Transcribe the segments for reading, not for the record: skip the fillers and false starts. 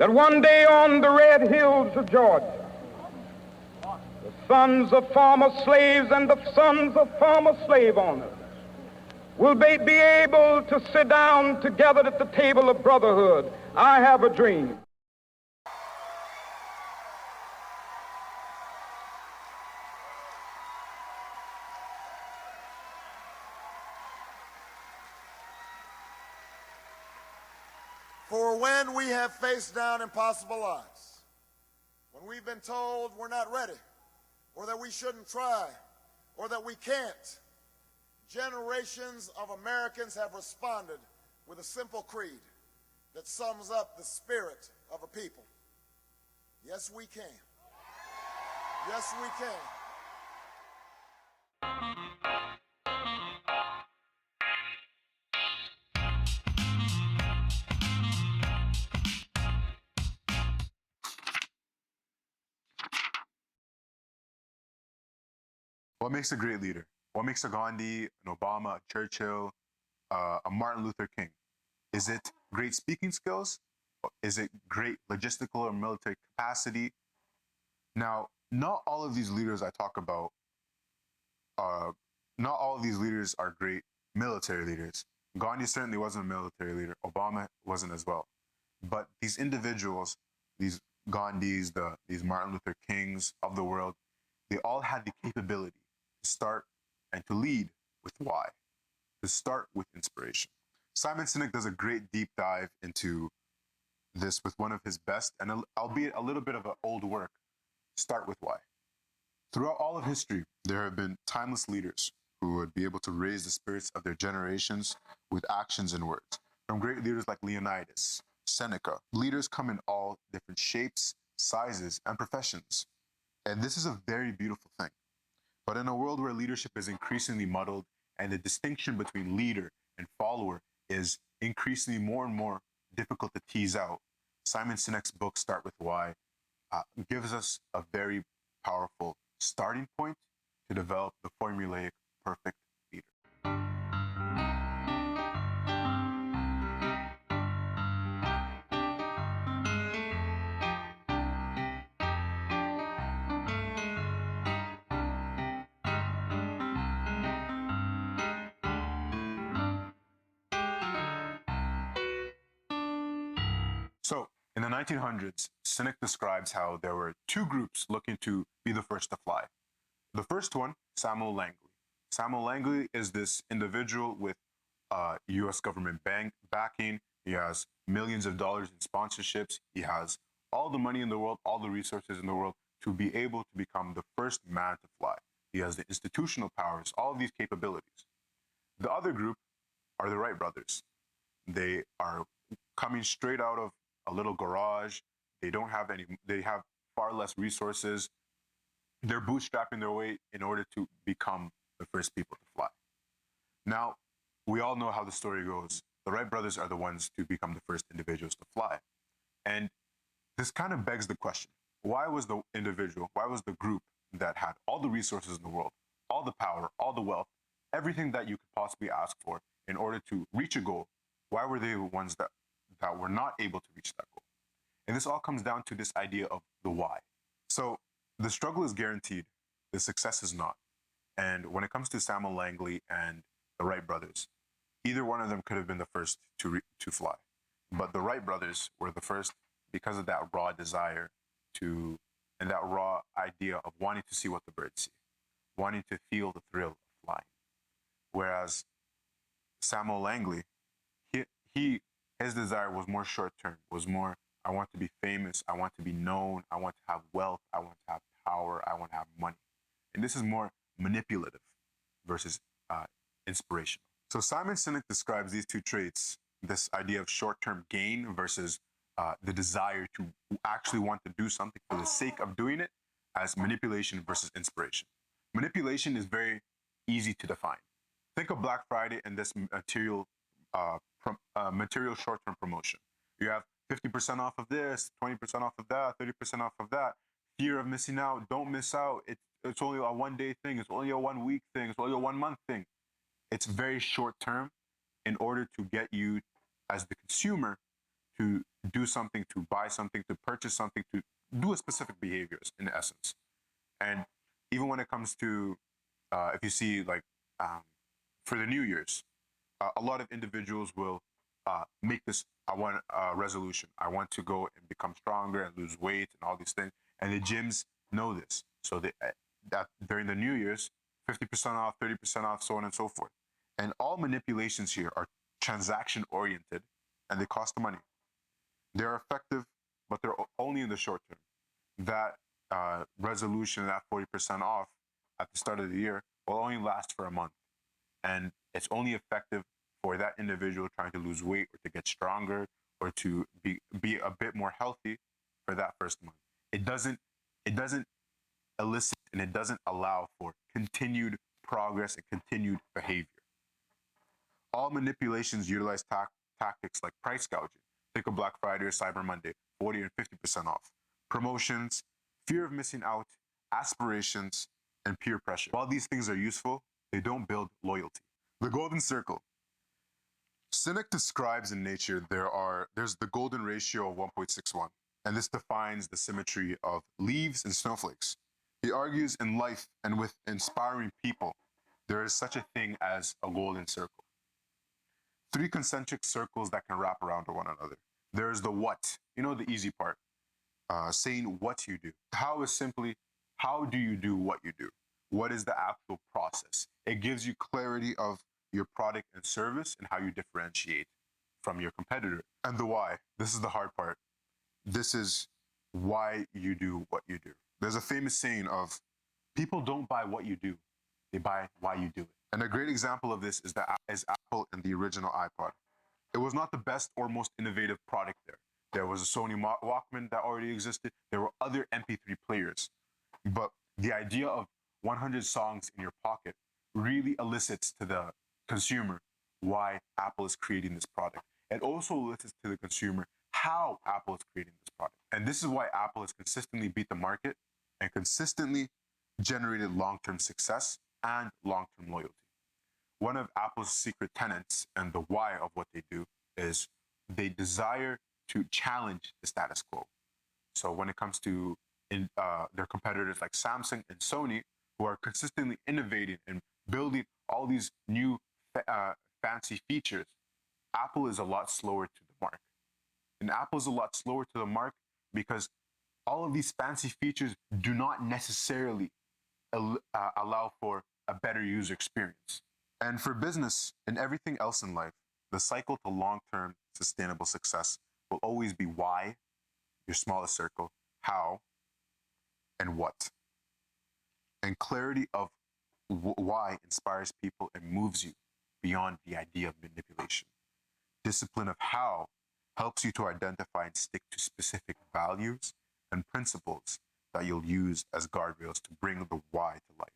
that one day on the red hills of Georgia, the sons of former slaves and the sons of former slave owners will be able to sit down together at the table of brotherhood. I have a dream. For when we have faced down impossible odds, when we've been told we're not ready, or that we shouldn't try, or that we can't, generations of Americans have responded with a simple creed that sums up the spirit of a people. Yes, we can. Yes, we can. What makes a great leader? What makes a Gandhi, an Obama, a Churchill, a Martin Luther King? Is it great speaking skills? Is it great logistical or military capacity? Now, not all of these leaders I talk about, not all of these leaders are great military leaders. Gandhi certainly wasn't a military leader. Obama wasn't as well. But these individuals, these Gandhis, these Martin Luther Kings of the world, they all had the capability to start and to lead with why, to start with inspiration. Simon Sinek does a great deep dive into this with one of his best, and albeit a little bit of an old work, Start with Why. Throughout all of history, there have been timeless leaders who would be able to raise the spirits of their generations with actions and words. From great leaders like Leonidas, Seneca, leaders come in all different shapes, sizes, and professions. And this is a very beautiful thing. But in a world where leadership is increasingly muddled and the distinction between leader and follower is increasingly more and more difficult to tease out, Simon Sinek's book, Start With Why, gives us a very powerful starting point to develop the formulaic perfect leader. So, in the 1900s, Sinek describes how there were two groups looking to be the first to fly. The first one, Samuel Langley. Samuel Langley is this individual with US government backing. He has millions of dollars in sponsorships. He has all the money in the world, all the resources in the world to be able to become the first man to fly. He has the institutional powers, all of these capabilities. The other group are the Wright brothers. They are coming straight out of a little garage. They have far less resources. They're bootstrapping their way in order to become the first people to fly. Now, we all know how the story goes. The Wright brothers are the ones to become the first individuals to fly. And this kind of begs the question, why was the group that had all the resources in the world, all the power, all the wealth, everything that you could possibly ask for in order to reach a goal, why were they the ones that were not able to reach that goal? And this all comes down to this idea of the why. So the struggle is guaranteed, the success is not. And when it comes to Samuel Langley and the Wright brothers, either one of them could have been the first to fly. But the Wright brothers were the first because of that raw desire and that raw idea of wanting to see what the birds see, wanting to feel the thrill of flying. Whereas Samuel Langley, his desire was more short-term, was more, I want to be famous, I want to be known, I want to have wealth, I want to have power, I want to have money. And this is more manipulative versus inspirational. So Simon Sinek describes these two traits, this idea of short-term gain versus the desire to actually want to do something for the sake of doing it, as manipulation versus inspiration. Manipulation is very easy to define. Think of Black Friday and this material short-term promotion. You have 50% off of this, 20% off of that, 30% off of that. Fear of missing out. Don't miss out. It's only a one-day thing. It's only a one-week thing. It's only a one-month thing. It's very short-term in order to get you, as the consumer, to do something, to buy something, to purchase something, to do a specific behaviors in essence. And even when it comes to, if you see like for the New Year's, a lot of individuals will make this, I want a resolution. I want to go and become stronger and lose weight and all these things. And the gyms know this. So that during the New Year's, 50% off, 30% off, so on and so forth. And all manipulations here are transaction oriented and they cost money. They're effective, but they're only in the short term. That resolution, that 40% off at the start of the year will only last for a month. And it's only effective for that individual trying to lose weight or to get stronger or to be a bit more healthy for that first month. It doesn't elicit and it doesn't allow for continued progress and continued behavior. All manipulations utilize tactics like price gouging. Think of Black Friday or Cyber Monday, 40 and 50% off. Promotions, fear of missing out, aspirations, and peer pressure. While these things are useful, they don't build loyalty. The golden circle. Cynic describes in nature there's the golden ratio of 1.61, and this defines the symmetry of leaves and snowflakes. He argues in life and with inspiring people, there is such a thing as a golden circle. 3 concentric circles that can wrap around to one another. There's the what, the easy part, saying what you do. How is simply, how do you do what you do? What is the actual process? It gives you clarity of your product and service and how you differentiate from your competitor. And the why, this is the hard part. This is why you do what you do. There's a famous saying of, people don't buy what you do, they buy why you do it. And a great example of this is Apple and the original iPod. It was not the best or most innovative product there. There was a Sony Walkman that already existed. There were other MP3 players. But the idea of 100 songs in your pocket really elicits to the consumer why Apple is creating this product. It also elicits to the consumer how Apple is creating this product. And this is why Apple has consistently beat the market and consistently generated long-term success and long-term loyalty. One of Apple's secret tenets and the why of what they do is they desire to challenge the status quo. So when it comes to their competitors like Samsung and Sony, who are consistently innovating and building all these new fancy features, Apple is a lot slower to the mark. And Apple is a lot slower to the mark because all of these fancy features do not necessarily allow for a better user experience. And for business and everything else in life, the cycle to long-term sustainable success will always be why, your smallest circle, how, and what. And clarity of why inspires people and moves you beyond the idea of manipulation. Discipline of how helps you to identify and stick to specific values and principles that you'll use as guardrails to bring the why to life.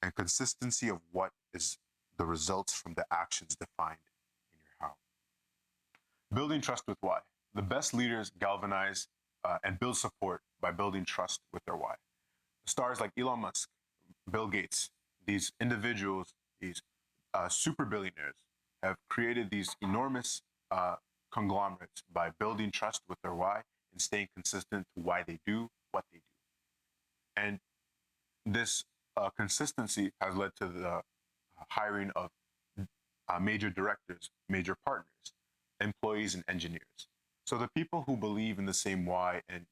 And consistency of what is the results from the actions defined in your how. Building trust with why. The best leaders galvanize and build support by building trust with their why. Stars like Elon Musk, Bill Gates, these individuals, these super billionaires have created these enormous conglomerates by building trust with their why and staying consistent to why they do what they do. And this consistency has led to the hiring of major directors, major partners, employees, and engineers. So the people who believe in the same why and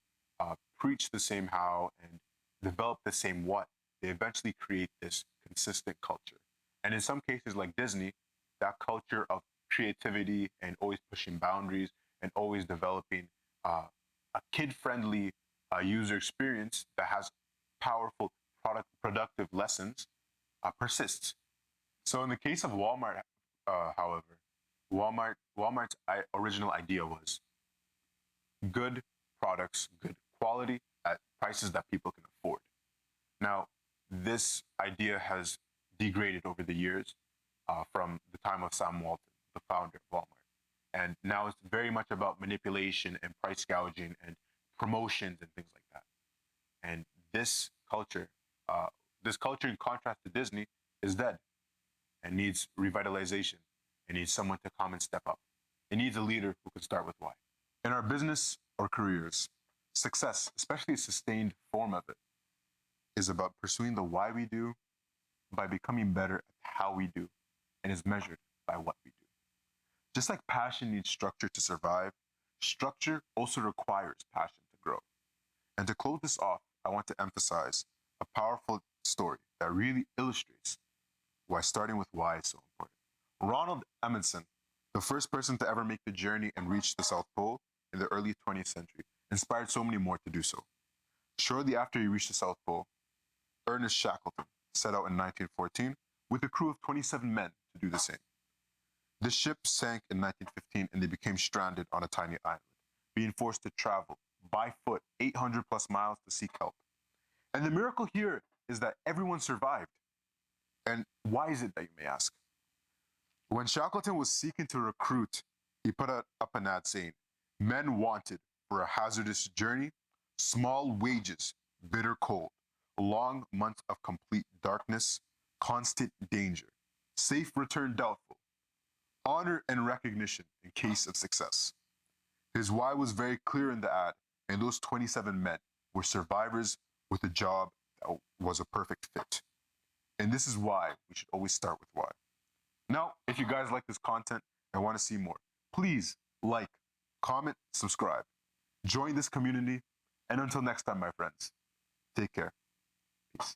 preach the same how and develop the same what, they eventually create this consistent culture. And in some cases like Disney, that culture of creativity and always pushing boundaries and always developing a kid-friendly user experience that has powerful productive lessons persists. So in the case of Walmart, however, Walmart's original idea was good products, good quality at prices that people can afford. Now, this idea has degraded over the years from the time of Sam Walton, the founder of Walmart. And now it's very much about manipulation and price gouging and promotions and things like that. And this culture in contrast to Disney, is dead and needs revitalization. It needs someone to come and step up. It needs a leader who can start with why. In our business or careers, success, especially a sustained form of it, is about pursuing the why we do by becoming better at how we do and is measured by what we do. Just like passion needs structure to survive, structure also requires passion to grow. And to close this off, I want to emphasize a powerful story that really illustrates why starting with why is so important. Ronald Amundsen, the first person to ever make the journey and reach the South Pole in the early 20th century, inspired so many more to do so. Shortly after he reached the South Pole, Ernest Shackleton set out in 1914 with a crew of 27 men to do the same. The ship sank in 1915 and they became stranded on a tiny island, being forced to travel by foot 800 plus miles to seek help. And the miracle here is that everyone survived. And why is it, that you may ask? When Shackleton was seeking to recruit, he put up an ad saying, "Men wanted for a hazardous journey, small wages, bitter cold, long months of complete darkness, constant danger, safe return doubtful, honor and recognition in case of success." His why was very clear in the ad, and those 27 men were survivors with a job that was a perfect fit. And this is why we should always start with why. Now, if you guys like this content and want to see more, please like, comment, subscribe, join this community, and until next time, my friends, take care. Peace.